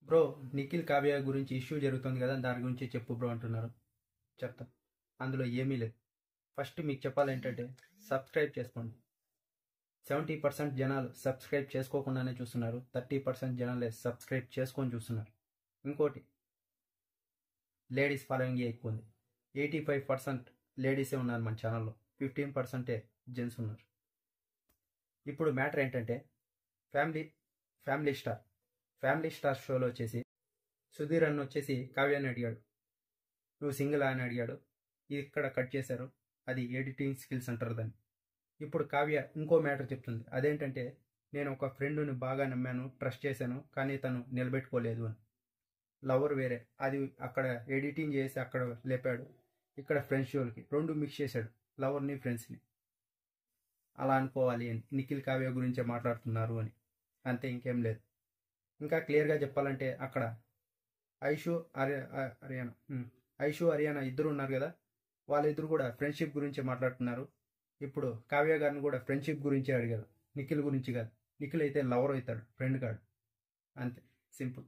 Bro, Nikhil Kavya గురించి issue జరుగుతుంది కదా, దాని గురించి చెప్పు బ్రో అంటున్నారు. చెప్తా. అందులో ఏమీ లేదు. ఫస్ట్ మీకు చెప్పాలేంటంటే సబ్స్క్రైబ్ చేసుకోండి. 70% జనాలు సబ్స్క్రైబ్ చేసుకోకుండానే చూస్తున్నారు, 30% జనాలే సబ్స్క్రైబ్ చేసుకొని చూస్తున్నారు. ఇంకోటి, లేడీస్ ఫాలోయింగ్ ఎక్కువ ఉంది. 85% లేడీసే ఉన్నారు మన ఛానల్లో, 15% జెంట్స్ ఉన్నారు. ఇప్పుడు మ్యాటర్ ఏంటంటే ఫ్యామిలీ స్టార్ షోలో వచ్చేసి సుధీర్ అన్న వచ్చేసి కావ్యాన్ని అడిగాడు, నువ్వు సింగిల్ అని అడిగాడు. ఇది ఇక్కడ కట్ చేశారు, అది ఎడిటింగ్ స్కిల్స్ అంటారు దాన్ని. ఇప్పుడు కావ్య ఇంకో మ్యాటర్ చెప్తుంది, అదేంటంటే నేను ఒక ఫ్రెండ్ని బాగా నమ్మాను, ట్రస్ట్ చేశాను, కానీ తను నిలబెట్టుకోలేదు అని. లవర్ వేరే, అది అక్కడ ఎడిటింగ్ చేసి అక్కడ లేపాడు, ఇక్కడ ఫ్రెండ్స్ షోలకి రెండు మిక్స్ చేశాడు, లవర్ని ఫ్రెండ్స్ని. అలా అనుకోవాలి అని, నిఖిల్ కావ్య గురించే మాట్లాడుతున్నారు అని, అంతే, ఇంకేం లేదు. ఇంకా క్లియర్గా చెప్పాలంటే అక్కడ ఐషు హరియానా ఇద్దరు ఉన్నారు కదా, వాళ్ళిద్దరు కూడా ఫ్రెండ్షిప్ గురించి మాట్లాడుతున్నారు. ఇప్పుడు కావ్య గారిని కూడా ఫ్రెండ్షిప్ గురించే అడిగారు, నిఖిల్ గురించి కాదు. నిఖిల్ అయితే లవర్ అవుతాడు, ఫ్రెండ్ కాడు. అంతే, సింపుల్.